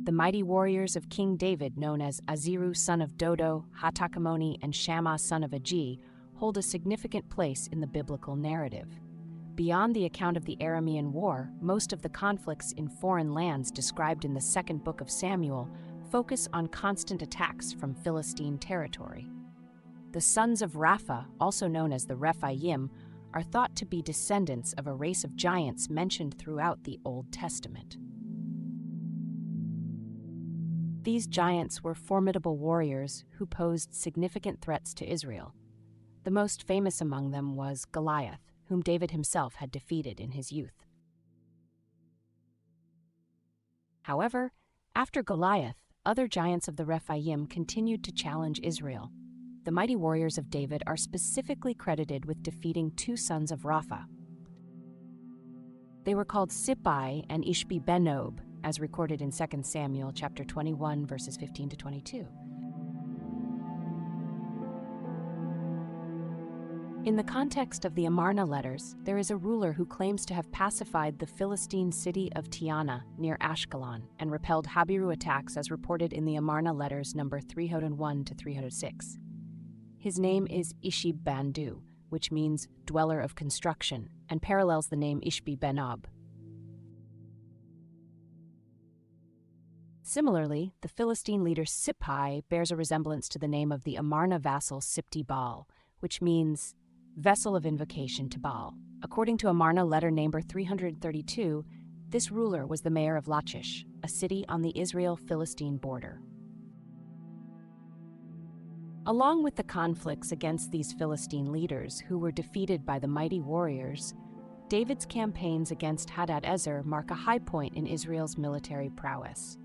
The mighty warriors of King David, known as Aziru son of Dodo, Hatakamoni, and Shammah son of Agi, hold a significant place in the biblical narrative. Beyond the account of the Aramean War, most of the conflicts in foreign lands described in the second book of Samuel focus on constant attacks from Philistine territory. The sons of Rapha, also known as the Rephaim, are thought to be descendants of a race of giants mentioned throughout the Old Testament. These giants were formidable warriors who posed significant threats to Israel. The most famous among them was Goliath, whom David himself had defeated in his youth. However, after Goliath, other giants of the Rephaim continued to challenge Israel. The mighty warriors of David are specifically credited with defeating two sons of Rapha. They were called Sippai and Ishbi-Benob, as recorded in 2 Samuel chapter 21, verses 15 to 22. In the context of the Amarna Letters, there is a ruler who claims to have pacified the Philistine city of Tiana near Ashkelon and repelled Habiru attacks as reported in the Amarna Letters number 301 to 306. His name is Ishbi-Benob, which means dweller of construction, and parallels the name Ishbi-Benob. Similarly, the Philistine leader Sippai bears a resemblance to the name of the Amarna vassal Sipti-Baal, which means vessel of invocation to Baal. According to Amarna letter number 332, this ruler was the mayor of Lachish, a city on the Israel-Philistine border. Along with the conflicts against these Philistine leaders who were defeated by the mighty warriors, David's campaigns against Hadadezer mark a high point in Israel's military prowess.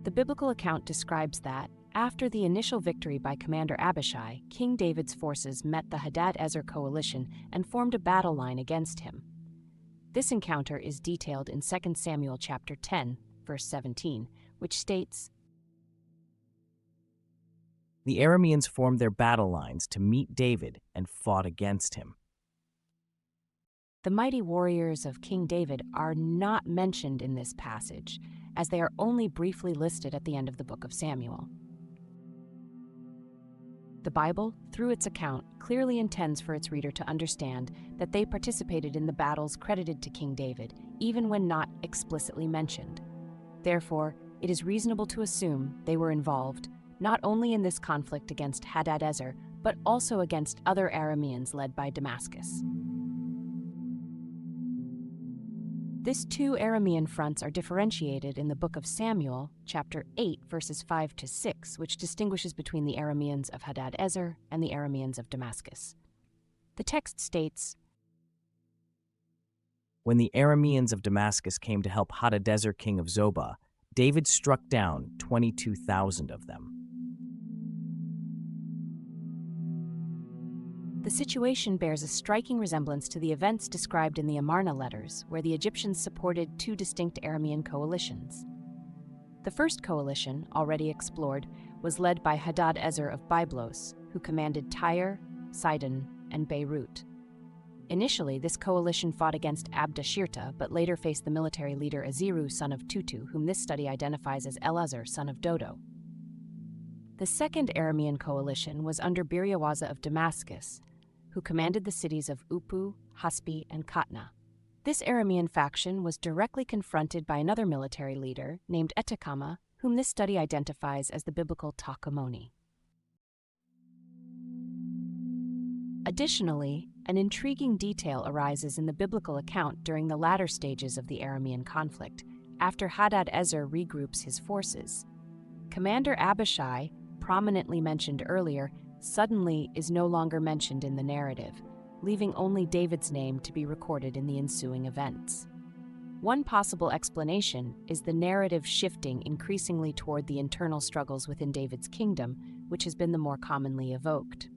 The biblical account describes that, after the initial victory by Commander Abishai, King David's forces met the Hadadezer coalition and formed a battle line against him. This encounter is detailed in 2 Samuel chapter 10, verse 17, which states, "The Arameans formed their battle lines to meet David and fought against him." The mighty warriors of King David are not mentioned in this passage, as they are only briefly listed at the end of the book of Samuel. The Bible, through its account, clearly intends for its reader to understand that they participated in the battles credited to King David, even when not explicitly mentioned. Therefore, it is reasonable to assume they were involved not only in this conflict against Hadadezer, but also against other Arameans led by Damascus. These two Aramean fronts are differentiated in the book of Samuel, chapter 8, verses 5 to 6, which distinguishes between the Arameans of Hadadezer and the Arameans of Damascus. The text states, "When the Arameans of Damascus came to help Hadadezer king of Zobah, David struck down 22,000 of them." The situation bears a striking resemblance to the events described in the Amarna Letters, where the Egyptians supported two distinct Aramean coalitions. The first coalition, already explored, was led by Hadadezer of Byblos, who commanded Tyre, Sidon, and Beirut. Initially, this coalition fought against Abdashirta, but later faced the military leader Aziru son of Tutu, whom this study identifies as Elazar son of Dodo. The second Aramean coalition was under Biriawaza of Damascus, who commanded the cities of Upu, Haspi, and Katna. This Aramean faction was directly confronted by another military leader named Etekama, whom this study identifies as the biblical Takamoni. Additionally, an intriguing detail arises in the biblical account during the latter stages of the Aramean conflict, after Hadadezer regroups his forces. Commander Abishai, prominently mentioned earlier, suddenly is no longer mentioned in the narrative, leaving only David's name to be recorded in the ensuing events. One possible explanation is the narrative shifting increasingly toward the internal struggles within David's kingdom, which has been the more commonly evoked.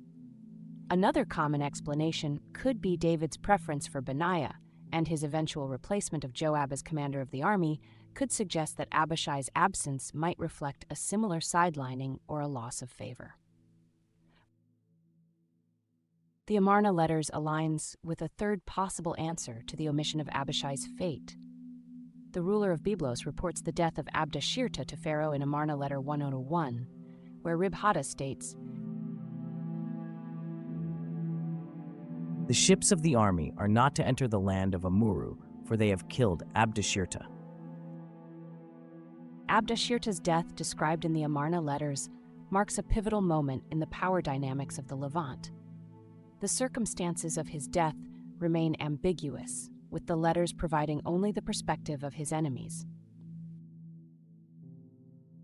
Another common explanation could be David's preference for Benaiah, and his eventual replacement of Joab as commander of the army could suggest that Abishai's absence might reflect a similar sidelining or a loss of favor. The Amarna Letters aligns with a third possible answer to the omission of Abishai's fate. the ruler of Byblos, reports the death of Abdashirta to Pharaoh in Amarna Letter 101, where Ribhada states, "The ships of the army are not to enter the land of Amuru, for they have killed Abdashirta." Abdashirta's death, described in the Amarna Letters, marks a pivotal moment in the power dynamics of the Levant. The circumstances of his death remain ambiguous, with the letters providing only the perspective of his enemies.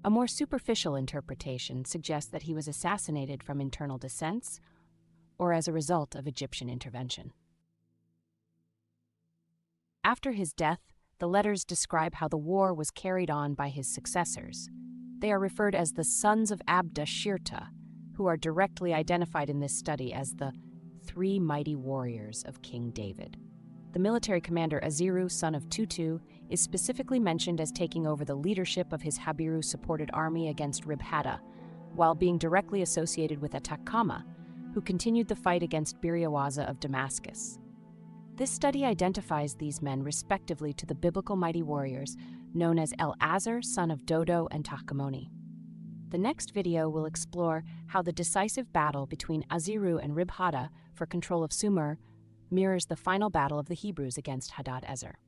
A more superficial interpretation suggests that he was assassinated from internal dissents or as a result of Egyptian intervention. After his death, the letters describe how the war was carried on by his successors. They are referred as the sons of Abdashirta, who are directly identified in this study as the three mighty warriors of King David. The military commander Aziru, son of Tutu, is specifically mentioned as taking over the leadership of his Habiru-supported army against Ribhada, while being directly associated with Atakama, who continued the fight against Biriawaza of Damascus. This study identifies these men respectively to the biblical mighty warriors known as El-Azar, son of Dodo and Takamoni. The next video will explore how the decisive battle between Aziru and Ribhada for control of Sumer mirrors the final battle of the Hebrews against Hadad-Ezer.